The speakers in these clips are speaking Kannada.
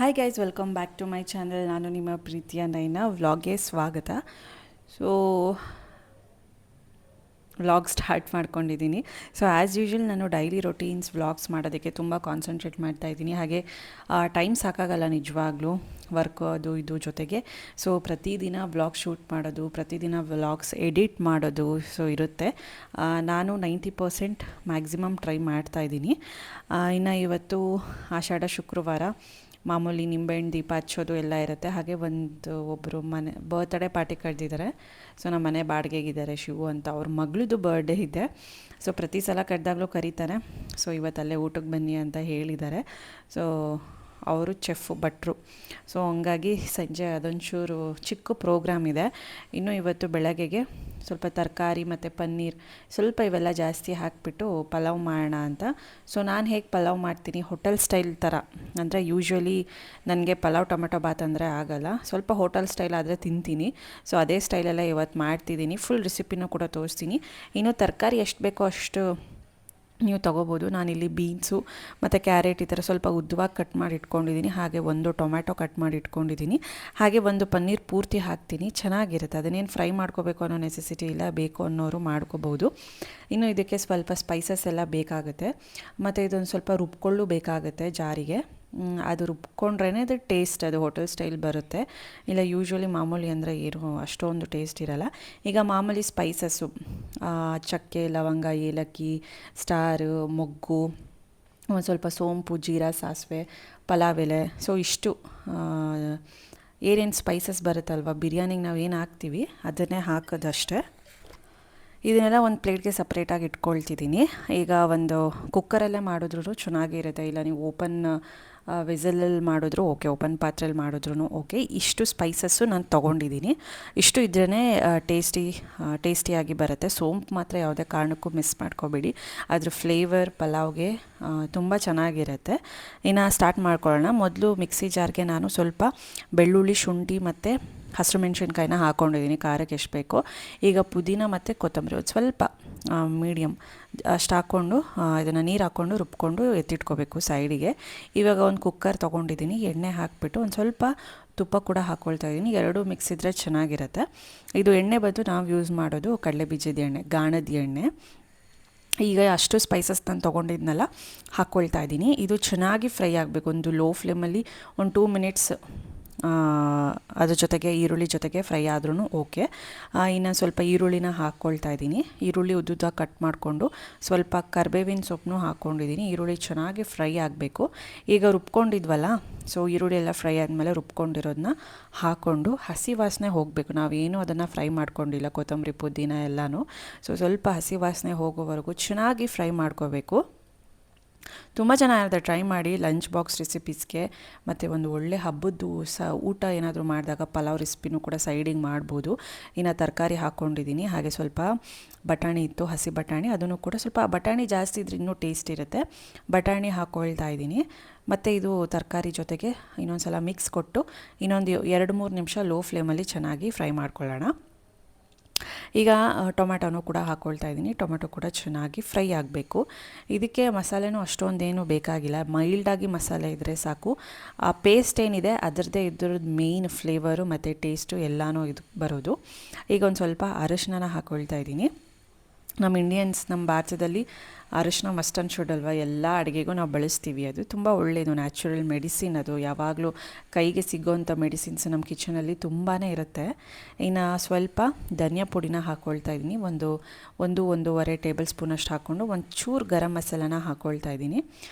Hi guys, welcome back to my channel. ನಾನು ನಿಮ್ಮ ಪ್ರೀತಿಯ ನೈನಾ. ವ್ಲಾಗ್ಗೆ ಸ್ವಾಗತ. ಸೊ ವ್ಲಾಗ್ ಸ್ಟಾರ್ಟ್ ಮಾಡ್ಕೊಂಡಿದ್ದೀನಿ. ಸೊ ಆ್ಯಸ್ ಯೂಶ್ವಲ್ ನಾನು ಡೈಲಿ ರೊಟೀನ್ಸ್ ವ್ಲಾಗ್ಸ್ ಮಾಡೋದಕ್ಕೆ ತುಂಬ ಕಾನ್ಸಂಟ್ರೇಟ್ ಮಾಡ್ತಾಯಿದ್ದೀನಿ. ಹಾಗೆ ಟೈಮ್ ಸಾಕಾಗಲ್ಲ ನಿಜವಾಗ್ಲೂ, ವರ್ಕ್ ಅದು ಇದು ಜೊತೆಗೆ. ಸೊ ಪ್ರತಿದಿನ ವ್ಲಾಗ್ ಶೂಟ್ ಮಾಡೋದು, ಪ್ರತಿದಿನ ವ್ಲಾಗ್ಸ್ ಎಡಿಟ್ ಮಾಡೋದು ಸೊ ಇರುತ್ತೆ. ನಾನು 90% ಮ್ಯಾಕ್ಸಿಮಮ್ ಟ್ರೈ ಮಾಡ್ತಾಯಿದ್ದೀನಿ. ಇನ್ನು ಇವತ್ತು ಆಷಾಢ ಶುಕ್ರವಾರ, ಮಾಮೂಲಿ ನಿಂಬೆಹಣ್ಣು ದೀಪ ಹಚ್ಚೋದು ಎಲ್ಲ ಇರುತ್ತೆ. ಹಾಗೆ ಒಬ್ಬರು ಮನೆ ಬರ್ತ್ಡೇ ಪಾರ್ಟಿ ಕರೆದಿದ್ದಾರೆ. ಸೊ ನಮ್ಮ ಮನೆ ಬಾಡಿಗೆಗಿದ್ದಾರೆ, ಶಿವು ಅಂತ. ಅವ್ರ ಮಗಳದು ಬರ್ಡೇ ಇದೆ. ಸೊ ಪ್ರತಿ ಸಲ ಕರೆದಾಗಲೂ ಕರೀತಾರೆ. ಸೊ ಇವತ್ತಲ್ಲೇ ಊಟಕ್ಕೆ ಬನ್ನಿ ಅಂತ ಹೇಳಿದ್ದಾರೆ. ಸೊ ಅವರು ಭಟ್ರು. ಸೊ ಹಂಗಾಗಿ ಸಂಜೆ ಅದೊಂಚೂರು ಚಿಕ್ಕ ಪ್ರೋಗ್ರಾಮ್ ಇದೆ. ಇನ್ನು ಇವತ್ತು ಬೆಳಗ್ಗೆಗೆ ಸ್ವಲ್ಪ ತರಕಾರಿ ಮತ್ತು ಪನ್ನೀರ್ ಸ್ವಲ್ಪ ಇವೆಲ್ಲ ಜಾಸ್ತಿ ಹಾಕಿಬಿಟ್ಟು ಪಲಾವ್ ಮಾಡೋಣ ಅಂತ. ಸೊ ನಾನು ಹೇಗೆ ಪಲಾವ್ ಮಾಡ್ತೀನಿ, ಹೋಟೆಲ್ ಸ್ಟೈಲ್ ಥರ. ಅಂದರೆ ಯೂಶ್ವಲಿ ನನಗೆ ಪಲಾವ್ ಟೊಮೆಟೊ ಬಾತ್ ಅಂದರೆ ಆಗೋಲ್ಲ. ಸ್ವಲ್ಪ ಹೋಟೆಲ್ ಸ್ಟೈಲ್ ಆದರೆ ತಿಂತೀನಿ. ಸೊ ಅದೇ ಸ್ಟೈಲೆಲ್ಲ ಇವತ್ತು ಮಾಡ್ತಿದ್ದೀನಿ. ಫುಲ್ ರೆಸಿಪಿನೂ ಕೂಡ ತೋರಿಸ್ತೀನಿ. ಇನ್ನು ತರಕಾರಿ ಎಷ್ಟು ಬೇಕೋ ಅಷ್ಟು ನೀವು ತೊಗೋಬೋದು. ನಾನಿಲ್ಲಿ ಬೀನ್ಸು ಮತ್ತು ಕ್ಯಾರೆಟ್ ಈ ಥರ ಸ್ವಲ್ಪ ಉದ್ದವಾಗಿ ಕಟ್ ಮಾಡಿ ಇಟ್ಕೊಂಡಿದ್ದೀನಿ. ಹಾಗೆ ಒಂದು ಟೊಮ್ಯಾಟೊ ಕಟ್ ಮಾಡಿ ಇಟ್ಕೊಂಡಿದ್ದೀನಿ. ಹಾಗೆ ಒಂದು ಪನ್ನೀರ್ ಪೂರ್ತಿ ಹಾಕ್ತೀನಿ, ಚೆನ್ನಾಗಿರುತ್ತೆ. ಅದನ್ನೇನು ಫ್ರೈ ಮಾಡ್ಕೋಬೇಕು ಅನ್ನೋ ನೆಸೆಸಿಟಿ ಇಲ್ಲ, ಬೇಕು ಅನ್ನೋರು ಮಾಡ್ಕೋಬೋದು. ಇನ್ನು ಇದಕ್ಕೆ ಸ್ವಲ್ಪ ಸ್ಪೈಸಸ್ ಎಲ್ಲ ಬೇಕಾಗುತ್ತೆ. ಮತ್ತು ಇದೊಂದು ಸ್ವಲ್ಪ ರುಬ್ಕೊಳ್ಳು ಬೇಕಾಗುತ್ತೆ ಜಾರಿಗೆ. ಅದು ರುಬ್ಕೊಂಡ್ರೇ ಅದು ಟೇಸ್ಟ್, ಅದು ಹೋಟೆಲ್ ಸ್ಟೈಲ್ ಬರುತ್ತೆ. ಇಲ್ಲ ಯೂಶ್ವಲಿ ಮಾಮೂಲಿ ಅಂದರೆ ಏನು ಅಷ್ಟೊಂದು ಟೇಸ್ಟ್ ಇರೋಲ್ಲ. ಈಗ ಮಾಮೂಲಿ ಸ್ಪೈಸಸ್ಸು, ಚಕ್ಕೆ, ಲವಂಗ, ಏಲಕ್ಕಿ, ಸ್ಟಾರು, ಮೊಗ್ಗು, ಒಂದು ಸ್ವಲ್ಪ ಸೋಂಪು, ಜೀರಾ, ಸಾಸಿವೆ, ಪಲಾವ್ ಎಲೆ. ಸೊ ಇಷ್ಟು ಏನೇನು ಸ್ಪೈಸಸ್ ಬರುತ್ತಲ್ವ ಬಿರಿಯಾನಿಗೆ ನಾವು ಏನು ಹಾಕ್ತೀವಿ ಅದನ್ನೇ ಹಾಕೋದಷ್ಟೇ. ಇದನ್ನೆಲ್ಲ ಒಂದು ಪ್ಲೇಟ್ಗೆ ಸಪ್ರೇಟಾಗಿ ಇಟ್ಕೊಳ್ತಿದ್ದೀನಿ. ಈಗ ಒಂದು ಕುಕ್ಕರಲ್ಲೇ ಮಾಡಿದ್ರೂ ಚೆನ್ನಾಗಿರುತ್ತೆ. ಇಲ್ಲ ನೀವು ಓಪನ್ ವಿಸಲಲ್ಲಿ ಮಾಡಿದ್ರು ಓಕೆ, ಓಪನ್ ಪಾತ್ರೆಯಲ್ಲಿ ಮಾಡಿದ್ರೂ ಓಕೆ. ಇಷ್ಟು ಸ್ಪೈಸಸ್ಸು ನಾನು ತೊಗೊಂಡಿದ್ದೀನಿ. ಇಷ್ಟು ಇದ್ರೇ ಟೇಸ್ಟಿಯಾಗಿ ಬರುತ್ತೆ. ಸೋಂಪು ಮಾತ್ರ ಯಾವುದೇ ಕಾರಣಕ್ಕೂ ಮಿಸ್ ಮಾಡ್ಕೋಬೇಡಿ, ಅದ್ರ ಫ್ಲೇವರ್ ಪಲಾವ್ಗೆ ತುಂಬ ಚೆನ್ನಾಗಿರುತ್ತೆ. ಇನ್ನು ಸ್ಟಾರ್ಟ್ ಮಾಡ್ಕೊಳ್ಳೋಣ. ಮೊದಲು ಮಿಕ್ಸಿ ಜಾರ್ಗೆ ನಾನು ಸ್ವಲ್ಪ ಬೆಳ್ಳುಳ್ಳಿ, ಶುಂಠಿ ಮತ್ತು ಹಸಿರು ಮೆಣಸಿನ್ಕಾಯಿನ ಹಾಕ್ಕೊಂಡಿದ್ದೀನಿ, ಖಾರಕ್ಕೆ ಎಷ್ಟು ಬೇಕೋ. ಈಗ ಪುದೀನ ಮತ್ತು ಕೊತ್ತಂಬರಿ ಒಂದು ಸ್ವಲ್ಪ ಮೀಡಿಯಮ್ ಅಷ್ಟು ಹಾಕ್ಕೊಂಡು ಇದನ್ನು ನೀರು ಹಾಕ್ಕೊಂಡು ರುಬ್ಕೊಂಡು ಎತ್ತಿಟ್ಕೋಬೇಕು ಸೈಡಿಗೆ. ಇವಾಗ ಒಂದು ಕುಕ್ಕರ್ ತೊಗೊಂಡಿದ್ದೀನಿ. ಎಣ್ಣೆ ಹಾಕಿಬಿಟ್ಟು ಒಂದು ಸ್ವಲ್ಪ ತುಪ್ಪ ಕೂಡ ಹಾಕ್ಕೊಳ್ತಾ ಇದ್ದೀನಿ. ಎರಡೂ ಮಿಕ್ಸ್ ಇದ್ದರೆ ಚೆನ್ನಾಗಿರುತ್ತೆ. ಇದು ಎಣ್ಣೆ ಬದಲು ನಾವು ಯೂಸ್ ಮಾಡೋದು ಕಡಲೆ ಬೀಜದ ಎಣ್ಣೆ, ಗಾಣದ ಎಣ್ಣೆ. ಈಗ ಅಷ್ಟು ಸ್ಪೈಸಸ್ ನಾನು ತೊಗೊಂಡಿದ್ನಲ್ಲ ಹಾಕ್ಕೊಳ್ತಾ ಇದ್ದೀನಿ. ಇದು ಚೆನ್ನಾಗಿ ಫ್ರೈ ಆಗಬೇಕು. ಒಂದು ಲೋ ಫ್ಲೇಮಲ್ಲಿ ಒಂದು 2 ಮಿನಿಟ್ಸ್ ಅದ್ರ ಜೊತೆಗೆ ಈರುಳ್ಳಿ ಜೊತೆಗೆ ಫ್ರೈ ಆದ್ರೂ ಓಕೆ. ಇನ್ನು ಸ್ವಲ್ಪ ಈರುಳ್ಳಿನ ಹಾಕ್ಕೊಳ್ತಾ ಇದ್ದೀನಿ. ಈರುಳ್ಳಿ ಉದ್ದುದಾಗಿ ಕಟ್ ಮಾಡಿಕೊಂಡು ಸ್ವಲ್ಪ ಕರಿಬೇವಿನ ಸೊಪ್ಪನ್ನು ಹಾಕ್ಕೊಂಡಿದ್ದೀನಿ. ಈರುಳ್ಳಿ ಚೆನ್ನಾಗಿ ಫ್ರೈ ಆಗಬೇಕು. ಈಗ ರುಬ್ಕೊಂಡಿದ್ವಲ್ಲ, ಸೊ ಈರುಳ್ಳಿ ಎಲ್ಲ ಫ್ರೈ ಆದಮೇಲೆ ರುಬ್ಕೊಂಡಿರೋದನ್ನ ಹಾಕ್ಕೊಂಡು ಹಸಿ ವಾಸನೆ ಹೋಗಬೇಕು. ನಾವೇನು ಅದನ್ನು ಫ್ರೈ ಮಾಡ್ಕೊಂಡಿಲ್ಲ, ಕೊತ್ತಂಬರಿ ಪುದೀನ ಎಲ್ಲನೂ. ಸೊ ಸ್ವಲ್ಪ ಹಸಿ ವಾಸನೆ ಹೋಗೋವರೆಗೂ ಚೆನ್ನಾಗಿ ಫ್ರೈ ಮಾಡ್ಕೋಬೇಕು. ತುಂಬ ಚೆನ್ನಾಗಿರುತ್ತೆ, ಟ್ರೈ ಮಾಡಿ. ಲಂಚ್ ಬಾಕ್ಸ್ ರೆಸಿಪೀಸ್ಗೆ ಮತ್ತು ಒಂದು ಒಳ್ಳೆ ಹಬ್ಬದ್ದು ಊಟ ಏನಾದರೂ ಮಾಡಿದಾಗ ಪಲಾವ್ ರೆಸಿಪಿನೂ ಕೂಡ ಸೈಡಿಗೆ ಮಾಡ್ಬೋದು. ಇನ್ನು ತರಕಾರಿ ಹಾಕ್ಕೊಂಡಿದ್ದೀನಿ. ಹಾಗೆ ಸ್ವಲ್ಪ ಬಟಾಣಿ ಇತ್ತು, ಹಸಿ ಬಟಾಣಿ. ಅದನ್ನು ಕೂಡ ಸ್ವಲ್ಪ ಬಟಾಣಿ ಜಾಸ್ತಿ ಇದ್ರೆ ಇನ್ನೂ ಟೇಸ್ಟ್ ಇರುತ್ತೆ. ಬಟಾಣಿ ಹಾಕ್ಕೊಳ್ತಾ ಇದ್ದೀನಿ. ಮತ್ತು ಇದು ತರಕಾರಿ ಜೊತೆಗೆ ಇನ್ನೊಂದು ಸಲ ಮಿಕ್ಸ್ ಕೊಟ್ಟು ಇನ್ನೊಂದು 2-3 ನಿಮಿಷ ಲೋ ಫ್ಲೇಮಲ್ಲಿ ಚೆನ್ನಾಗಿ ಫ್ರೈ ಮಾಡ್ಕೊಳ್ಳೋಣ. ಈಗ ಟೊಮ್ಯಾಟೊನೂ ಕೂಡ ಹಾಕ್ಕೊಳ್ತಾ ಇದ್ದೀನಿ. ಟೊಮೆಟೊ ಕೂಡ ಚೆನ್ನಾಗಿ ಫ್ರೈ ಆಗಬೇಕು. ಇದಕ್ಕೆ ಮಸಾಲೆನೂ ಅಷ್ಟೊಂದೇನು ಬೇಕಾಗಿಲ್ಲ, ಮೈಲ್ಡಾಗಿ ಮಸಾಲೆ ಇದ್ದರೆ ಸಾಕು. ಆ ಪೇಸ್ಟ್ ಏನಿದೆ ಅದರದ್ದೇ ಇದ್ರದ್ದು ಮೇಯ್ನ್ ಫ್ಲೇವರು ಮತ್ತು ಟೇಸ್ಟು ಎಲ್ಲನೂ ಇದು ಬರೋದು. ಈಗ ಒಂದು ಸ್ವಲ್ಪ ಅರಿಶಿನ ಹಾಕ್ಕೊಳ್ತಾ ಇದ್ದೀನಿ. ನಮ್ಮ ಇಂಡಿಯನ್ಸ್, ನಮ್ಮ ಭಾರತದಲ್ಲಿ ಅರಿಶಿನ ಮಸ್ಟ್ ಆ್ಯಂಡ್ ಶುಡ್ ಅಲ್ವಾ, ಎಲ್ಲ ಅಡುಗೆಗೂ ನಾವು ಬಳಸ್ತೀವಿ. ಅದು ತುಂಬ ಒಳ್ಳೆಯದು, ನ್ಯಾಚುರಲ್ ಮೆಡಿಸಿನ್. ಅದು ಯಾವಾಗಲೂ ಕೈಗೆ ಸಿಗೋವಂಥ ಮೆಡಿಸಿನ್ಸ್ ನಮ್ಮ ಕಿಚನಲ್ಲಿ ತುಂಬಾ ಇರುತ್ತೆ. ಇನ್ನು ಸ್ವಲ್ಪ ಧನಿಯಾ ಪುಡಿನ ಹಾಕ್ಕೊಳ್ತಾ ಇದ್ದೀನಿ. ಒಂದೂವರೆ ಟೇಬಲ್ ಸ್ಪೂನಷ್ಟು ಹಾಕ್ಕೊಂಡು ಒಂಚೂರು ಗರಂ ಮಸಾಲಾನ ಹಾಕ್ಕೊಳ್ತಾ ಇದ್ದೀನಿ.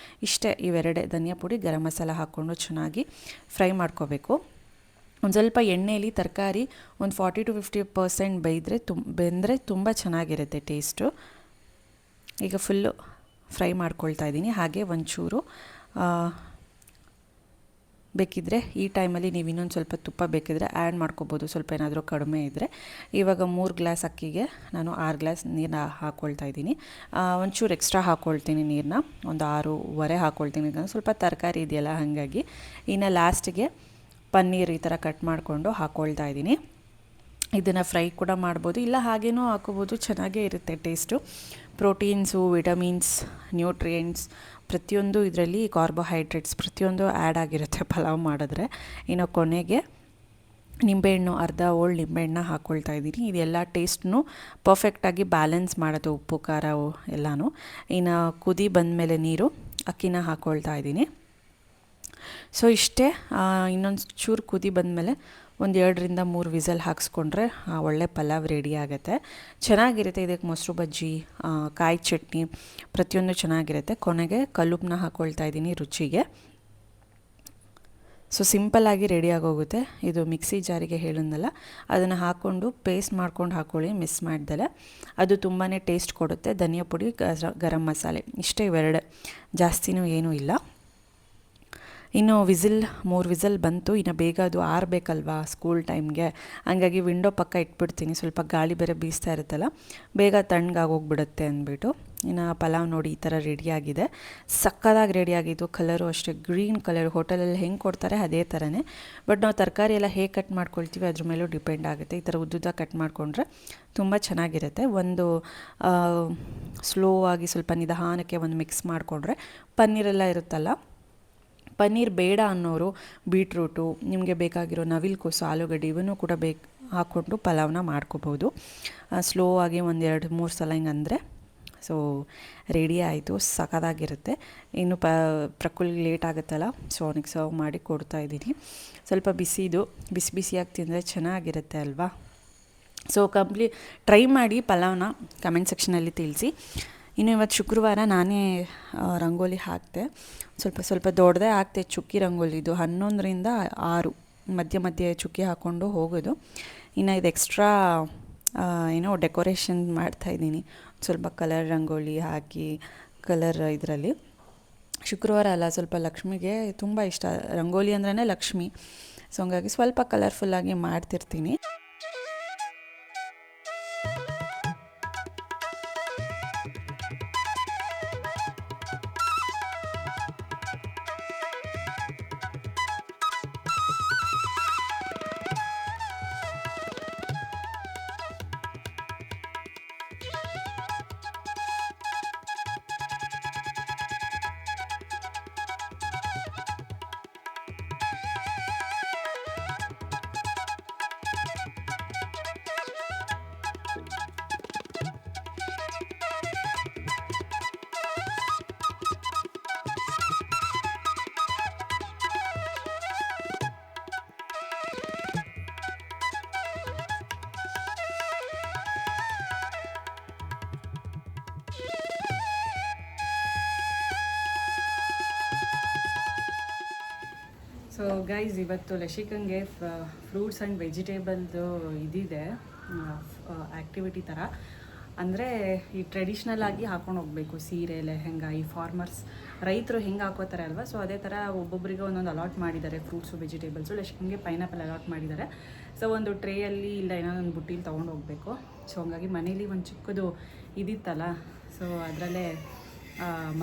ಇಷ್ಟೇ, ಇವೆರಡೇ, ಧನಿಯಾ ಪುಡಿ, ಗರಂ ಮಸಾಲ ಹಾಕ್ಕೊಂಡು ಚೆನ್ನಾಗಿ ಫ್ರೈ ಮಾಡ್ಕೋಬೇಕು. ಒಂದು ಸ್ವಲ್ಪ ಎಣ್ಣೆಯಲ್ಲಿ ತರಕಾರಿ ಒಂದು 40-50% ಬೆಂದರೆ ತುಂಬ ಚೆನ್ನಾಗಿರುತ್ತೆ ಟೇಸ್ಟು. ಈಗ ಫುಲ್ಲು ಫ್ರೈ ಮಾಡ್ಕೊಳ್ತಾ ಇದ್ದೀನಿ. ಹಾಗೆ ಒಂಚೂರು ಬೇಕಿದ್ದರೆ ಈ ಟೈಮಲ್ಲಿ ನೀವು ಇನ್ನೊಂದು ಸ್ವಲ್ಪ ತುಪ್ಪ ಬೇಕಿದ್ರೆ ಆ್ಯಡ್ ಮಾಡ್ಕೋಬೋದು, ಸ್ವಲ್ಪ ಏನಾದರೂ ಕಡಿಮೆ ಇದ್ದರೆ. ಇವಾಗ 3 ಗ್ಲಾಸ್ ಅಕ್ಕಿಗೆ ನಾನು 6 ಗ್ಲಾಸ್ ನೀರನ್ನ ಹಾಕ್ಕೊಳ್ತಾ ಇದ್ದೀನಿ. ಒಂಚೂರು ಎಕ್ಸ್ಟ್ರಾ ಹಾಕ್ಕೊಳ್ತೀನಿ ನೀರನ್ನ, ಒಂದು 6.25 ಹಾಕ್ಕೊಳ್ತೀನಿ. ಸ್ವಲ್ಪ ತರಕಾರಿ ಇದೆಯಲ್ಲ ಹಾಗಾಗಿ. ಇನ್ನು ಲಾಸ್ಟಿಗೆ ಪನ್ನೀರ್ ಈ ಥರ ಕಟ್ ಮಾಡಿಕೊಂಡು ಹಾಕ್ಕೊಳ್ತಾ ಇದ್ದೀನಿ. ಇದನ್ನು ಫ್ರೈ ಕೂಡ ಮಾಡ್ಬೋದು, ಇಲ್ಲ ಹಾಗೇನೂ ಹಾಕೋಬೋದು, ಚೆನ್ನಾಗೇ ಇರುತ್ತೆ ಟೇಸ್ಟು. ಪ್ರೋಟೀನ್ಸು, ವಿಟಮಿನ್ಸ್, ನ್ಯೂಟ್ರಿಯೆಂಟ್ಸ್ ಪ್ರತಿಯೊಂದು ಇದರಲ್ಲಿ, ಕಾರ್ಬೋಹೈಡ್ರೇಟ್ಸ್ ಪ್ರತಿಯೊಂದು ಆ್ಯಡ್ ಆಗಿರುತ್ತೆ ಪಲಾವ್ ಮಾಡಿದ್ರೆ. ಇನ್ನು ಕೊನೆಗೆ ನಿಂಬೆಹಣ್ಣು, ಅರ್ಧ ಹೋಳು ನಿಂಬೆಹಣ್ಣು ಹಾಕ್ಕೊಳ್ತಾ ಇದ್ದೀನಿ. ಇದೆಲ್ಲ ಟೇಸ್ಟ್ನು ಪರ್ಫೆಕ್ಟಾಗಿ ಬ್ಯಾಲೆನ್ಸ್ ಮಾಡೋದು, ಉಪ್ಪು ಖಾರ ಎಲ್ಲನೂ. ಇನ್ನು ಕುದಿ ಬಂದಮೇಲೆ ನೀರು, ಅಕ್ಕಿನ ಹಾಕ್ಕೊಳ್ತಾ ಇದ್ದೀನಿ. ಸೊ ಇಷ್ಟೇ. ಇನ್ನೊಂದು ಚೂರು ಕುದಿ ಬಂದಮೇಲೆ ಒಂದು 2-3 ವಿಸಲ್ ಹಾಕ್ಸ್ಕೊಂಡ್ರೆ ಒಳ್ಳೆ ಪಲಾವ್ ರೆಡಿ ಆಗುತ್ತೆ. ಚೆನ್ನಾಗಿರುತ್ತೆ. ಇದಕ್ಕೆ ಮೊಸರು ಬಜ್ಜಿ, ಕಾಯಿ ಚಟ್ನಿ ಪ್ರತಿಯೊಂದು ಚೆನ್ನಾಗಿರುತ್ತೆ. ಕೊನೆಗೆ ಕಲ್ಲುಪ್ಪನ್ನ ಹಾಕ್ಕೊಳ್ತಾ ಇದ್ದೀನಿ ರುಚಿಗೆ. ಸೊ ಸಿಂಪಲ್ಲಾಗಿ ರೆಡಿ ಆಗೋಗುತ್ತೆ. ಇದು ಮಿಕ್ಸಿ ಜಾರಿಗೆ ಹೇಳಿದ್ನಲ್ಲ, ಅದನ್ನು ಹಾಕ್ಕೊಂಡು ಪೇಸ್ಟ್ ಮಾಡ್ಕೊಂಡು ಹಾಕ್ಕೊಳ್ಳಿ ಮಿಸ್ ಮಾಡ್ದಲೆ. ಅದು ತುಂಬಾ ಟೇಸ್ಟ್ ಕೊಡುತ್ತೆ. ಧನಿಯಾ ಪುಡಿ, ಗರಂ ಮಸಾಲೆ ಇಷ್ಟೇ, ಇವೆರಡು, ಜಾಸ್ತಿನೂ ಏನೂ ಇಲ್ಲ. ಇನ್ನು 3 ವಿಸಲ್ ಬಂತು. ಇನ್ನು ಬೇಗ ಅದು ಆರಬೇಕಲ್ವಾ ಸ್ಕೂಲ್ ಟೈಮ್ಗೆ, ಹಂಗಾಗಿ ವಿಂಡೋ ಪಕ್ಕ ಇಟ್ಬಿಡ್ತೀನಿ. ಸ್ವಲ್ಪ ಗಾಳಿ ಬೇರೆ ಬೀಸ್ತಾ ಇರುತ್ತಲ್ಲ, ಬೇಗ ತಣ್ಣಗಾಗೋಗ್ಬಿಡುತ್ತೆ ಅಂದ್ಬಿಟ್ಟು. ಇನ್ನು ಪಲಾವ್ ನೋಡಿ ಈ ಥರ ರೆಡಿಯಾಗಿದೆ. ಸಕ್ಕದಾಗಿ ರೆಡಿಯಾಗಿದ್ದು. ಕಲರು ಅಷ್ಟೇ ಗ್ರೀನ್ ಕಲರ್, ಹೋಟೆಲಲ್ಲಿ ಹೆಂಗೆ ಕೊಡ್ತಾರೆ ಅದೇ ಥರನೇ. ಬಟ್ ನಾವು ತರಕಾರಿ ಎಲ್ಲ ಹೇಗೆ ಕಟ್ ಮಾಡ್ಕೊಳ್ತೀವಿ ಅದ್ರ ಮೇಲೂ ಡಿಪೆಂಡ್ ಆಗುತ್ತೆ. ಈ ಥರ ಉದ್ದುದ್ದ ಕಟ್ ಮಾಡಿಕೊಂಡ್ರೆ ತುಂಬ ಚೆನ್ನಾಗಿರುತ್ತೆ. ಒಂದು ಸ್ಲೋ ಆಗಿ ಸ್ವಲ್ಪ ನಿಧಾನಕ್ಕೆ ಒಂದು ಮಿಕ್ಸ್ ಮಾಡಿಕೊಂಡ್ರೆ, ಪನ್ನೀರೆಲ್ಲ ಇರುತ್ತಲ್ಲ, ಪನ್ನೀರ್ ಬೇಡ ಅನ್ನೋರು ಬೀಟ್ರೂಟು, ನಿಮಗೆ ಬೇಕಾಗಿರೋ ನವಿಲುಕೋಸು, ಆಲೂಗಡ್ಡೆ ಇವನ್ನೂ ಕೂಡ ಹಾಕ್ಕೊಂಡು ಪಲಾವ್ನ ಮಾಡ್ಕೋಬೋದು. ಸ್ಲೋ ಆಗಿ 1-2-3 ಸಲ ಹಿಂಗಂದರೆ ಸೊ ರೆಡಿ ಆಯಿತು. ಸಖತ್ತಾಗಿರುತ್ತೆ. ಇನ್ನು ಪ್ರಕುಲ್ಗೆ ಲೇಟ್ ಆಗುತ್ತಲ್ಲ, ಸೊ ಅವನಿಗೆ ಸರ್ವ್ ಮಾಡಿ ಕೊಡ್ತಾಯಿದ್ದೀನಿ. ಸ್ವಲ್ಪ ಬಿಸಿದು, ಬಿಸಿಯಾಗಿ ತಿಂದರೆ ಚೆನ್ನಾಗಿರುತ್ತೆ ಅಲ್ವಾ. ಸೊ ಟ್ರೈ ಮಾಡಿ ಪಲಾವ್ನ, ಕಮೆಂಟ್ ಸೆಕ್ಷನಲ್ಲಿ ತಿಳಿಸಿ. ಇನ್ನು ಇವತ್ತು ಶುಕ್ರವಾರ ನಾನೇ ರಂಗೋಲಿ ಹಾಕಿದೆ. ಸ್ವಲ್ಪ ದೊಡ್ಡದೇ ಹಾಕ್ತೆ, ಚುಕ್ಕಿ ರಂಗೋಲಿದು 11ರಿಂದ 6 ಮಧ್ಯೆ ಚುಕ್ಕಿ ಹಾಕ್ಕೊಂಡು ಹೋಗೋದು. ಇನ್ನು ಇದು ಎಕ್ಸ್ಟ್ರಾ ಡೆಕೋರೇಷನ್ ಮಾಡ್ತಾಯಿದ್ದೀನಿ. ಸ್ವಲ್ಪ ಕಲರ್ ರಂಗೋಲಿ ಹಾಕಿ, ಕಲರ್ ಇದರಲ್ಲಿ. ಶುಕ್ರವಾರ ಅಲ್ಲ, ಸ್ವಲ್ಪ ಲಕ್ಷ್ಮಿಗೆ ತುಂಬ ಇಷ್ಟ ರಂಗೋಲಿ ಅಂದ್ರೇ ಲಕ್ಷ್ಮಿ. ಸೊ ಹಂಗಾಗಿ ಸ್ವಲ್ಪ ಕಲರ್ಫುಲ್ಲಾಗಿ ಮಾಡ್ತಿರ್ತೀನಿ. ಸೊ ಗೈಸ್, ಇವತ್ತು ಲಶಿಕಂಗೆ ಫ್ರೂಟ್ಸ್ ಆ್ಯಂಡ್ ವೆಜಿಟೇಬಲ್ದು ಇದಿದೆ, ಆ್ಯಕ್ಟಿವಿಟಿ ಥರ. ಅಂದರೆ ಈ ಟ್ರೆಡಿಷ್ನಲ್ ಆಗಿ ಹಾಕೊಂಡು ಹೋಗಬೇಕು, ಸೀರೆ, ಲೆಹೆಂಗಾ, ಈ ಫಾರ್ಮರ್ಸ್ ರೈತರು ಹೆಂಗೆ ಹಾಕೋತಾರೆ ಅಲ್ವಾ. ಸೊ ಅದೇ ಥರ ಒಬ್ಬೊಬ್ಬರಿಗೆ ಒಂದೊಂದು ಅಲಾಟ್ ಮಾಡಿದ್ದಾರೆ ಫ್ರೂಟ್ಸು, ವೆಜಿಟೇಬಲ್ಸು. ಲಶಿಕಂಗೆ ಪೈನಾಪಲ್ ಅಲಾಟ್ ಮಾಡಿದ್ದಾರೆ. ಸೊ ಒಂದು ಟ್ರೇಯಲ್ಲಿ ಇಲ್ಲ ಏನೋ ಒಂದು ಬುಟ್ಟೀಲಿ ತೊಗೊಂಡು ಹೋಗಬೇಕು. ಸೊ ಹಂಗಾಗಿ ಮನೇಲಿ ಒಂದು ಚಿಕ್ಕದು ಇದಿತ್ತಲ್ಲ, ಸೊ ಅದರಲ್ಲೇ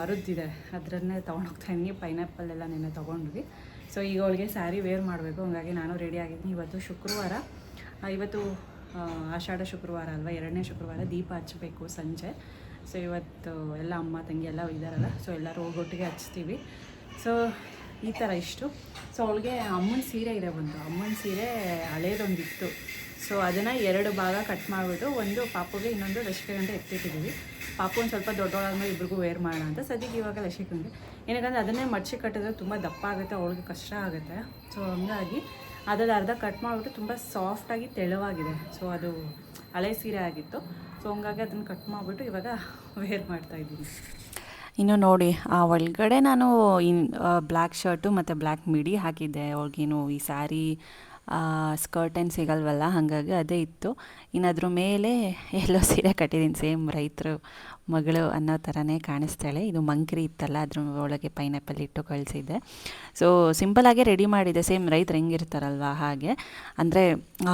ಮರದ್ದಿದೆ, ಅದರನ್ನೇ ತೊಗೊಂಡೋಗ್ತಾಯಿದ್ದೀನಿ. ಪೈನಾಪಲ್ ಎಲ್ಲ ನೆನ್ನೆ ತೊಗೊಂಡ್ವಿ. ಸೊ ಈಗ ಅವಳಿಗೆ ಸ್ಯಾರಿ ವೇರ್ ಮಾಡಬೇಕು, ಹಂಗಾಗಿ ನಾನು ರೆಡಿ ಆಗಿದ್ದೀನಿ. ಇವತ್ತು ಶುಕ್ರವಾರ, ಇವತ್ತು ಆಷಾಢ ಶುಕ್ರವಾರ ಅಲ್ವಾ, 2ನೇ ಶುಕ್ರವಾರ, ದೀಪ ಹಚ್ಚಬೇಕು ಸಂಜೆ. ಸೊ ಇವತ್ತು ಎಲ್ಲ ಅಮ್ಮ ತಂಗಿ ಎಲ್ಲ ಇದ್ದಾರಲ್ಲ, ಸೊ ಎಲ್ಲರೂ ಒಟ್ಟಿಗೆ ಹಚ್ತೀವಿ. ಸೊ ಈ ಥರ ಇಷ್ಟು. ಸೊ ಅವಳಿಗೆ ಅಮ್ಮನ ಸೀರೆ ಇದೆ, ಒಂದು ಅಮ್ಮನ ಸೀರೆ ಹಳೇದೊಂದಿತ್ತು. ಸೊ ಅದನ್ನು 2 ಭಾಗ ಕಟ್ ಮಾಡಿಬಿಟ್ಟು, ಒಂದು ಪಾಪುಗೆ, ಇನ್ನೊಂದು ಲಶಿಕಂಗೆ ಎತ್ತಿಟ್ಟಿದ್ದೀವಿ. ಪಾಪು ಒಂದು ಸ್ವಲ್ಪ ದೊಡ್ಡವಳಾದ್ಮೇಲೆ ಇಬ್ರಿಗೂ ವೇರ್ ಮಾಡೋಣ ಅಂತ. ಸದ್ಯಕ್ಕೆ ಇವಾಗ ಲಶಿಕಂಗೆ, ಏನಕ್ಕಂದರೆ ಅದನ್ನೇ ಮಡ್ಚಿ ಕಟ್ಟಿದ್ರೆ ತುಂಬ ದಪ್ಪ ಆಗುತ್ತೆ, ಅವಳಿಗೆ ಕಷ್ಟ ಆಗುತ್ತೆ. ಸೊ ಹಂಗಾಗಿ ಅದ್ರಲ್ಲಿ ಅರ್ಧ ಕಟ್ ಮಾಡಿಬಿಟ್ಟು ತುಂಬ ಸಾಫ್ಟಾಗಿ ತೆಳುವಾಗಿದೆ. ಸೊ ಅದು ಹಳೆ ಸೀರೆ ಆಗಿತ್ತು. ಸೊ ಹಂಗಾಗಿ ಅದನ್ನು ಕಟ್ ಮಾಡಿಬಿಟ್ಟು ಇವಾಗ ವೇರ್ ಮಾಡ್ತಾಯಿದ್ದೀನಿ. ಇನ್ನು ನೋಡಿ, ಆ ಒಳಗಡೆ ನಾನು ಬ್ಲ್ಯಾಕ್ ಶರ್ಟು ಮತ್ತು ಬ್ಲ್ಯಾಕ್ ಮಿಡಿ ಹಾಕಿದ್ದೆ. ಅವ್ಳಿಗೇನು ಈ ಸ್ಯಾರಿ ಸ್ಕರ್ಟ್ ಏನು ಸಿಗಲ್ವಲ್ಲ, ಹಾಗಾಗಿ ಅದೇ ಇತ್ತು. ಇನ್ನು ಅದ್ರ ಮೇಲೆ ಎಲ್ಲೋ ಸೀರೆ ಕಟ್ಟಿದ್ದೀನಿ, ಸೇಮ್ ರೈತರು ಮಗಳು ಅನ್ನೋ ಥರನೇ ಕಾಣಿಸ್ತಾಳೆ. ಇದು ಮಂಕ್ರಿ ಇತ್ತಲ್ಲ, ಅದ್ರ ಒಳಗೆ ಪೈನಾಪಲ್ ಇಟ್ಟು ಕಳಿಸಿದ್ದೆ. ಸೊ ಸಿಂಪಲಾಗೆ ರೆಡಿ ಮಾಡಿದೆ, ಸೇಮ್ ರೈತರು ಹೆಂಗಿರ್ತಾರಲ್ವ ಹಾಗೆ. ಅಂದರೆ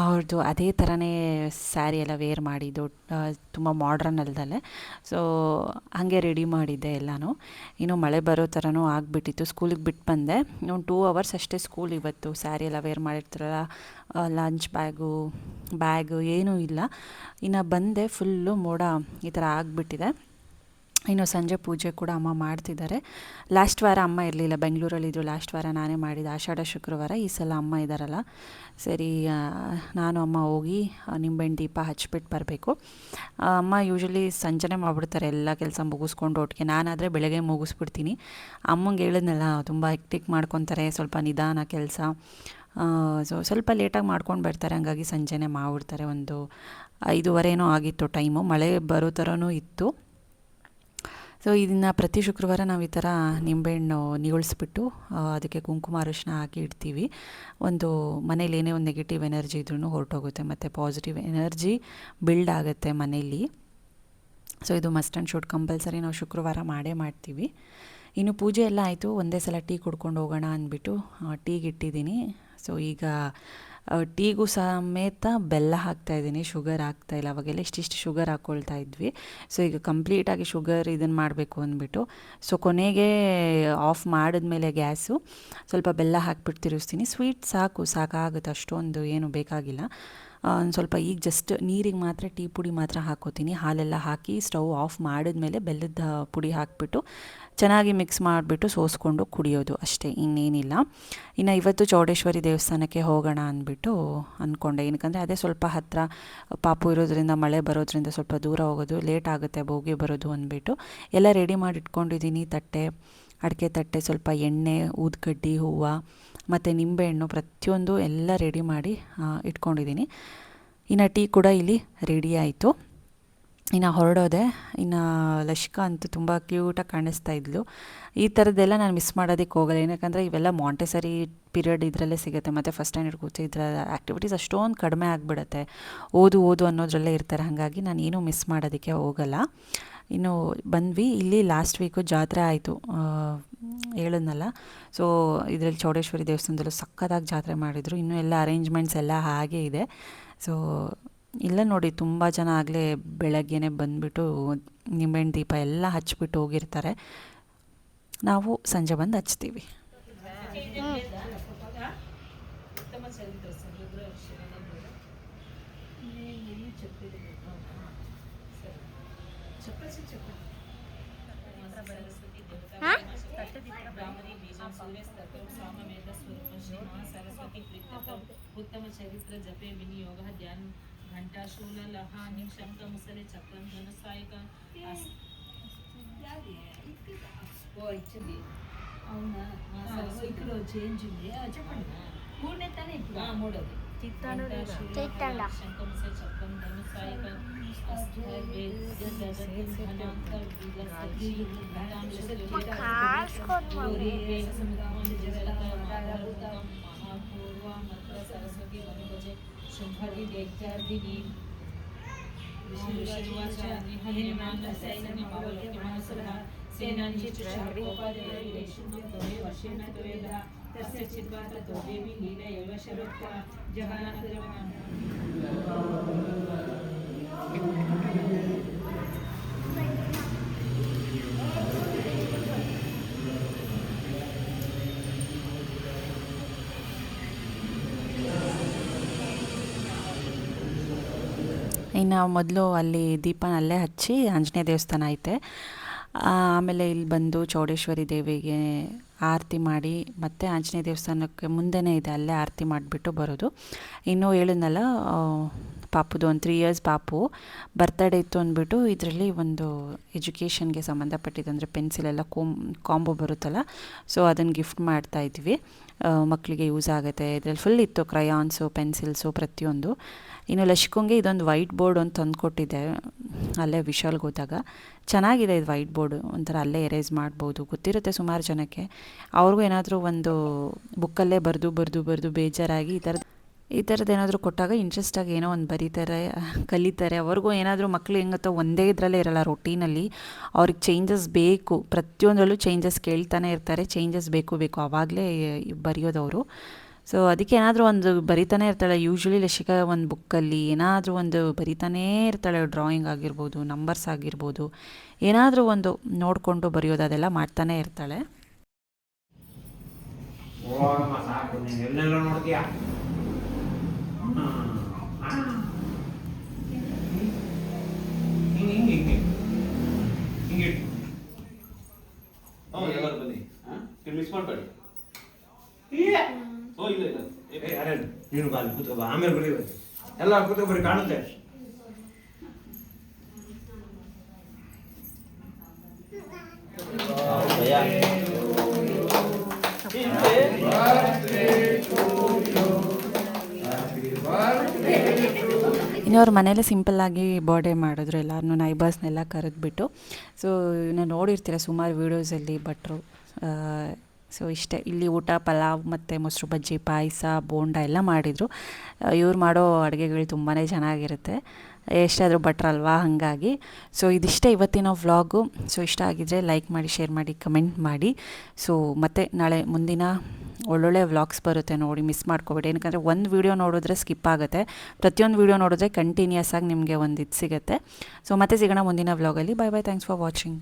ಅವ್ರದ್ದು ಅದೇ ಥರನೇ ಸ್ಯಾರಿ ಎಲ್ಲ ವೇರ್ ಮಾಡಿದ್ದು, ತುಂಬ ಮಾಡ್ರನ್ ಅಲ್ದಲ್ಲೇ. ಸೊ ಹಾಗೆ ರೆಡಿ ಮಾಡಿದ್ದೆ ಎಲ್ಲನೂ. ಇನ್ನು ಮಳೆ ಬರೋ ಥರನೂ ಆಗಿಬಿಟ್ಟಿತ್ತು. ಸ್ಕೂಲಿಗೆ ಬಿಟ್ಟು ಬಂದೆ, ಒಂದು 2 ಅವರ್ಸ್ ಅಷ್ಟೇ ಸ್ಕೂಲ್ ಇವತ್ತು. ಸ್ಯಾರಿ ಎಲ್ಲ ವೇರ್ ಮಾಡಿರ್ತಾರಲ್ಲ, ಲಂಚ್ ಬ್ಯಾಗು ಏನೂ ಇಲ್ಲ. ಇನ್ನು ಬಂದೆ, ಫುಲ್ಲು ಮೋಡ ಈ ಥರ ಆಗಿಬಿಟ್ಟಿದೆ. ಇನ್ನು ಸಂಜೆ ಪೂಜೆ ಕೂಡ ಅಮ್ಮ ಮಾಡ್ತಿದ್ದಾರೆ. ಲಾಸ್ಟ್ ವಾರ ಅಮ್ಮ ಇರಲಿಲ್ಲ, ಬೆಂಗಳೂರಲ್ಲಿದ್ದರು. ಲಾಸ್ಟ್ ವಾರ ನಾನೇ ಮಾಡಿದ್ದು, ಆಷಾಢ ಶುಕ್ರವಾರ. ಈ ಸಲ ಅಮ್ಮ ಇದ್ದಾರಲ್ಲ, ಸರಿ ನಾನು ಅಮ್ಮ ಹೋಗಿ ನಿಂಬೆಹಣ್ಣು ದೀಪ ಹಚ್ಬಿಟ್ಟು ಬರಬೇಕು. ಅಮ್ಮ ಯೂಶ್ವಲಿ ಸಂಜೆನೇ ಮಾಡಿಬಿಡ್ತಾರೆ ಎಲ್ಲ ಕೆಲಸ ಮುಗಿಸ್ಕೊಂಡು ಒಟ್ಟಿಗೆ. ನಾನಾದರೆ ಬೆಳಗ್ಗೆ ಮುಗಿಸ್ಬಿಡ್ತೀನಿ. ಅಮ್ಮಂಗೆ ಹೇಳಿದ್ನಲ್ಲ, ತುಂಬ ಹೆಕ್ಟಿಕ್ ಮಾಡ್ಕೊತಾರೆ, ಸ್ವಲ್ಪ ನಿಧಾನ ಕೆಲಸ. ಸ್ವಲ್ಪ ಲೇಟಾಗಿ ಮಾಡ್ಕೊಂಡು ಬರ್ತಾರೆ, ಹಂಗಾಗಿ ಸಂಜೆನೇ ಮಾಡಿಬಿಡ್ತಾರೆ. ಒಂದು 5:30 ಆಗಿತ್ತು ಟೈಮು, ಮಳೆ ಬರೋ ಥರನೂ ಇತ್ತು. ಸೊ ಇದನ್ನು ಪ್ರತಿ ಶುಕ್ರವಾರ ನಾವು ಈ ಥರ ನಿಂಬೆಹಣ್ಣು ನೀವಳಿಸ್ಬಿಟ್ಟು ಅದಕ್ಕೆ ಕುಂಕುಮ ಅರಿಶಿನ ಹಾಕಿ ಇಡ್ತೀವಿ. ಒಂದು ಮನೇಲಿ ಏನೇ ಒಂದು ನೆಗೆಟಿವ್ ಎನರ್ಜಿ ಇದ್ರೂ ಹೊರಟೋಗುತ್ತೆ ಮತ್ತು ಪಾಸಿಟಿವ್ ಎನರ್ಜಿ ಬಿಲ್ಡ್ ಆಗುತ್ತೆ ಮನೇಲಿ. ಸೊ ಇದು ಮಸ್ಟ್ ಆ್ಯಂಡ್ ಶುಡ್ ಕಂಪಲ್ಸರಿ ನಾವು ಶುಕ್ರವಾರ ಮಾಡೇ ಮಾಡ್ತೀವಿ. ಇನ್ನು ಪೂಜೆ ಎಲ್ಲ ಆಯಿತು, ಒಂದೇ ಸಲ ಟೀ ಕುಡ್ಕೊಂಡು ಹೋಗೋಣ ಅಂದ್ಬಿಟ್ಟು ಟೀಗೆ ಇಟ್ಟಿದ್ದೀನಿ. ಸೊ ಈಗ ಟೀಗೂ ಸಮೇತ ಬೆಲ್ಲ ಹಾಕ್ತಾಯಿದ್ದೀನಿ, ಶುಗರ್ ಹಾಕ್ತಾಯಿಲ್ಲ. ಅವಾಗೆಲ್ಲ ಇಷ್ಟಿಷ್ಟು ಶುಗರ್ ಹಾಕ್ಕೊಳ್ತಾ ಇದ್ವಿ. ಸೊ ಈಗ ಕಂಪ್ಲೀಟಾಗಿ ಶುಗರ್ ಇದನ್ನು ಮಾಡಬೇಕು ಅಂದ್ಬಿಟ್ಟು, ಸೊ ಕೊನೆಗೆ ಆಫ್ ಮಾಡಿದ್ಮೇಲೆ ಗ್ಯಾಸು ಸ್ವಲ್ಪ ಬೆಲ್ಲ ಹಾಕ್ಬಿಟ್ಟು ತಿರುಗಿಸ್ತೀನಿ. ಸ್ವೀಟ್ ಸಾಕಾಗುತ್ತೆ, ಅಷ್ಟೊಂದು ಏನು ಬೇಕಾಗಿಲ್ಲ. ಒಂದು ಸ್ವಲ್ಪ ಈಗ ಜಸ್ಟ್ ನೀರಿಗೆ ಮಾತ್ರ ಟೀ ಪುಡಿ ಮಾತ್ರ ಹಾಕ್ಕೋತೀನಿ. ಹಾಲೆಲ್ಲ ಹಾಕಿ ಸ್ಟವ್ ಆಫ್ ಮಾಡಿದ್ಮೇಲೆ ಬೆಲ್ಲದ ಪುಡಿ ಹಾಕಿಬಿಟ್ಟು ಚೆನ್ನಾಗಿ ಮಿಕ್ಸ್ ಮಾಡಿಬಿಟ್ಟು ಸೋಸ್ಕೊಂಡು ಕುಡಿಯೋದು ಅಷ್ಟೇ, ಇನ್ನೇನಿಲ್ಲ. ಇನ್ನು ಇವತ್ತು ಚೌಡೇಶ್ವರಿ ದೇವಸ್ಥಾನಕ್ಕೆ ಹೋಗೋಣ ಅಂದ್ಬಿಟ್ಟು ಅಂದ್ಕೊಂಡೆ. ಏನಕ್ಕಂದರೆ ಅದೇ ಸ್ವಲ್ಪ ಹತ್ತಿರ, ಪಾಪು ಇರೋದ್ರಿಂದ ಮಳೆ ಬರೋದ್ರಿಂದ ಸ್ವಲ್ಪ ದೂರ ಹೋಗೋದು ಲೇಟ್ ಆಗುತ್ತೆ ಹೋಗಿ ಬರೋದು ಅಂದ್ಬಿಟ್ಟು ಎಲ್ಲ ರೆಡಿ ಮಾಡಿ ಇಟ್ಕೊಂಡಿದ್ದೀನಿ. ತಟ್ಟೆ, ಅಡಿಕೆ ತಟ್ಟೆ, ಸ್ವಲ್ಪ ಎಣ್ಣೆ, ಊದ್ಕಡ್ಡಿ, ಹೂವು ಮತ್ತು ನಿಂಬೆಹಣ್ಣು ಪ್ರತಿಯೊಂದು ಎಲ್ಲ ರೆಡಿ ಮಾಡಿ ಇಟ್ಕೊಂಡಿದ್ದೀನಿ. ಇನ್ನು ಟೀ ಕೂಡ ಇಲ್ಲಿ ರೆಡಿ ಆಯಿತು. ಇನ್ನು ಹೊರಡೋದೆ. ಇನ್ನು ಲಶಿಕಾ ಅಂತೂ ತುಂಬ ಕ್ಯೂಟಾಗಿ ಕಾಣಿಸ್ತಾ ಇದ್ಲು. ಈ ಥರದ್ದೆಲ್ಲ ನಾನು ಮಿಸ್ ಮಾಡೋದಕ್ಕೆ ಹೋಗಲ್ಲ, ಏನಕ್ಕಂದರೆ ಇವೆಲ್ಲ ಮಾಂಟೆಸರಿ ಪೀರಿಯಡ್ ಇದರಲ್ಲೇ ಸಿಗುತ್ತೆ. ಮತ್ತು ಫಸ್ಟ್ ಸ್ಟ್ಯಾಂಡರ್ಡ್ ಕೂತಿದ್ರೆ ಆ್ಯಕ್ಟಿವಿಟೀಸ್ ಅಷ್ಟೊಂದು ಕಡಿಮೆ ಆಗಿಬಿಡುತ್ತೆ, ಓದು ಅನ್ನೋದ್ರಲ್ಲೇ ಇರ್ತಾರೆ. ಹಾಗಾಗಿ ನಾನು ಏನೂ ಮಿಸ್ ಮಾಡೋದಕ್ಕೆ ಹೋಗಲ್ಲ. ಇನ್ನು ಬಂದ್ವಿ. ಇಲ್ಲಿ ಲಾಸ್ಟ್ ವೀಕು ಜಾತ್ರೆ ಆಯಿತು, ಹೇಳಿದ್ನಲ್ಲ. ಸೊ ಇದರಲ್ಲಿ ಚೌಡೇಶ್ವರಿ ದೇವಸ್ಥಾನದಲ್ಲೂ ಸಕ್ಕತ್ತಾಗಿ ಜಾತ್ರೆ ಮಾಡಿದರು. ಇನ್ನೂ ಎಲ್ಲ ಅರೇಂಜ್ಮೆಂಟ್ಸ್ ಎಲ್ಲ ಹಾಗೇ ಇದೆ. ಸೊ ಇಲ್ಲ ನೋಡಿ, ತುಂಬ ಜನ ಆಗಲೇ ಬೆಳಗ್ಗೆನೇ ಬಂದುಬಿಟ್ಟು ನಿಂಬೆಹಣ್ಣು ದೀಪ ಎಲ್ಲ ಹಚ್ಬಿಟ್ಟು ಹೋಗಿರ್ತಾರೆ. ನಾವು ಸಂಜೆ ಬಂದು ಹಚ್ತೀವಿ. ಉತ್ತಮ ಚರಿತ್ರ ಜಪೆ ವಿನಿಯೋಗ ಧ್ಯಾನ ಘಂಟಾ ಶೂಲ ಲಹಾನಿ ಶಂಕ ಮುಸಲೆ ಚಕ್ರಂ ಧನುಸಾಯಿಕ అవునా ఇక్కడ చేంజ్ ఉంది చెప్పండి మూడే తానే ఇప్పుడు మూడోది చిత్తాండ శంకముస చక్రం ధనుసాయిక सरस्वती वनभजे शुंभरी देख्यार्दिनी सेनानी वर्षेण तवेदः तस्य चित्वा ततो देवी लीला एव शरत्का जहानतरम् ಇನ್ನು ಮೊದಲು ಅಲ್ಲಿ ದೀಪನ ಅಲ್ಲೇ ಹಚ್ಚಿ ಆಂಜನೇಯ ದೇವಸ್ಥಾನ ಐತೆ. ಆಮೇಲೆ ಇಲ್ಲಿ ಬಂದು ಚೌಡೇಶ್ವರಿ ದೇವಿಗೆ ಆರತಿ ಮಾಡಿ, ಮತ್ತು ಆಂಜನೇಯ ದೇವಸ್ಥಾನಕ್ಕೆ ಮುಂದೆನೇ ಇದೆ, ಅಲ್ಲೇ ಆರತಿ ಮಾಡಿಬಿಟ್ಟು ಬರೋದು. ಇನ್ನೂ ಹೇಳಿದ್ನಲ್ಲ, ಪಾಪುದು ಒಂದು 3 ಇಯರ್ಸ್ ಪಾಪು ಬರ್ತಡೇ ಇತ್ತು ಅಂದ್ಬಿಟ್ಟು ಇದರಲ್ಲಿ ಒಂದು ಎಜುಕೇಷನ್ಗೆ ಸಂಬಂಧಪಟ್ಟಿದ್ದಂದರೆ ಪೆನ್ಸಿಲೆಲ್ಲ ಕಾಂಬೋ ಬರುತ್ತಲ್ಲ, ಸೊ ಅದನ್ನು ಗಿಫ್ಟ್ ಮಾಡ್ತಾಯಿದ್ವಿ. ಮಕ್ಕಳಿಗೆ ಯೂಸ್ ಆಗುತ್ತೆ. ಇದರಲ್ಲಿ ಫುಲ್ ಇತ್ತು, ಕ್ರಯಾನ್ಸು, ಪೆನ್ಸಿಲ್ಸು, ಪ್ರತಿಯೊಂದು. ಇನ್ನು ಲಶಿಕಂಗೆ ಇದೊಂದು ವೈಟ್ ಬೋರ್ಡ್ ಅಂತ ತಂದುಕೊಟ್ಟಿದ್ದೆ ಅಲ್ಲೇ ವಿಶಾಲ್ಗೆ ಹೋದಾಗ. ಚೆನ್ನಾಗಿದೆ ಇದು ವೈಟ್ ಬೋರ್ಡು, ಒಂಥರ ಅಲ್ಲೇ ಎರೇಸ್ ಮಾಡ್ಬೋದು. ಗೊತ್ತಿರುತ್ತೆ ಸುಮಾರು ಜನಕ್ಕೆ, ಅವ್ರಿಗೂ ಏನಾದರೂ ಒಂದು ಬುಕ್ಕಲ್ಲೇ ಬರೆದು ಬೇಜಾರಾಗಿ ಈ ಥರದ್ದು ಏನಾದರೂ ಕೊಟ್ಟಾಗ ಇಂಟ್ರೆಸ್ಟಾಗಿ ಏನೋ ಒಂದು ಬರೀತಾರೆ, ಕಲಿತಾರೆ. ಅವ್ರಿಗೂ ಏನಾದರೂ ಮಕ್ಕಳು ಹೆಂಗತ್ತೋ ಒಂದೇ ಇದರಲ್ಲೇ ಇರಲ್ಲ ರೊಟೀನಲ್ಲಿ, ಅವ್ರಿಗೆ ಚೇಂಜಸ್ ಬೇಕು. ಪ್ರತಿಯೊಂದರಲ್ಲೂ ಚೇಂಜಸ್ ಕೇಳ್ತಾನೆ ಇರ್ತಾರೆ, ಚೇಂಜಸ್ ಬೇಕು ಆವಾಗಲೇ ಬರೆಯೋದವರು. ಸೊ ಅದಕ್ಕೆ ಏನಾದರೂ ಒಂದು ಬರಿತಾನೆ ಇರ್ತಾಳೆ. ಯೂಶ್ವಲಿ ಲಶಿಕಾ ಒಂದು ಬುಕ್ಕಲ್ಲಿ ಏನಾದರೂ ಒಂದು ಬರಿತಾನೇ ಇರ್ತಾಳೆ. ಡ್ರಾಯಿಂಗ್ ಆಗಿರ್ಬೋದು, ನಂಬರ್ಸ್ ಆಗಿರ್ಬೋದು, ಏನಾದರೂ ಒಂದು ನೋಡಿಕೊಂಡು ಬರೆಯೋದು, ಅದೆಲ್ಲ ಮಾಡ್ತಾನೆ ಇರ್ತಾಳೆ. ಹಿಂಗೆ ಎಲ್ಲರೂ ಬನ್ನಿ ಮಿಕ್ಸ್ ಮಾಡ್ಬೇಡಿ ಓ ಇಲ್ಲ ಇಲ್ಲ ನೀನು ಬಾಲಿ ಕೂತ್ಕೋ ಬಾ ಆಮೇಲೆ ಬರೀ ಎಲ್ಲ ಕೂತ್ಕೊ ಬರೀ ಕಾಣುತ್ತೆ ಇನ್ನು ಅವ್ರ ಮನೇಲಿ ಸಿಂಪಲ್ಲಾಗಿ ಬರ್ಡೇ ಮಾಡಿದ್ರು ಎಲ್ಲರನ್ನೂ ನೈಬರ್ಸ್ನೆಲ್ಲ ಕರೆದ್ಬಿಟ್ಟು. ಸೊ ನೀವು ನೋಡಿರ್ತೀರ ಸುಮಾರು ವೀಡಿಯೋಸಲ್ಲಿ ಭಟ್ರು. ಸೊ ಇಷ್ಟೇ, ಇಲ್ಲಿ ಊಟ ಪಲಾವ್ ಮತ್ತು ಮೊಸರು ಬಜ್ಜಿ ಪಾಯಸ ಬೋಂಡ ಎಲ್ಲ ಮಾಡಿದರು. ಇವ್ರು ಮಾಡೋ ಅಡುಗೆಗಳು ತುಂಬಾ ಚೆನ್ನಾಗಿರುತ್ತೆ, ಎಷ್ಟಾದರೂ ಭಟ್ರಲ್ವಾ ಹಾಗಾಗಿ. ಸೊ ಇದಿಷ್ಟೇ ಇವತ್ತಿನ ವ್ಲಾಗು. ಸೊ ಇಷ್ಟ ಆಗಿದ್ದರೆ ಲೈಕ್ ಮಾಡಿ, ಶೇರ್ ಮಾಡಿ, ಕಮೆಂಟ್ ಮಾಡಿ. ಸೊ ಮತ್ತೆ ನಾಳೆ ಮುಂದಿನ ಒಳ್ಳೊಳ್ಳೆ ವ್ಲಾಗ್ಸ್ ಬರುತ್ತೆ ನೋಡಿ, ಮಿಸ್ ಮಾಡ್ಕೋಬೇಡಿ. ಏನಕ್ಕೆ ಒಂದು ವೀಡಿಯೋ ನೋಡಿದ್ರೆ ಸ್ಕಿಪ್ ಆಗುತ್ತೆ, ಪ್ರತಿಯೊಂದು ವೀಡಿಯೋ ನೋಡಿದ್ರೆ ಕಂಟಿನ್ಯೂಸ್ ಆಗಿ ನಿಮಗೆ ಒಂದು ಇದು ಸಿಗುತ್ತೆ. ಸೊ ಮತ್ತೆ ಸಿಗೋಣ ಮುಂದಿನ ವ್ಲಾಗಲ್ಲಿ. ಬಾಯ್ ಬಾಯ್, ಥ್ಯಾಂಕ್ಸ್ ಫಾರ್ ವಾಚಿಂಗ್.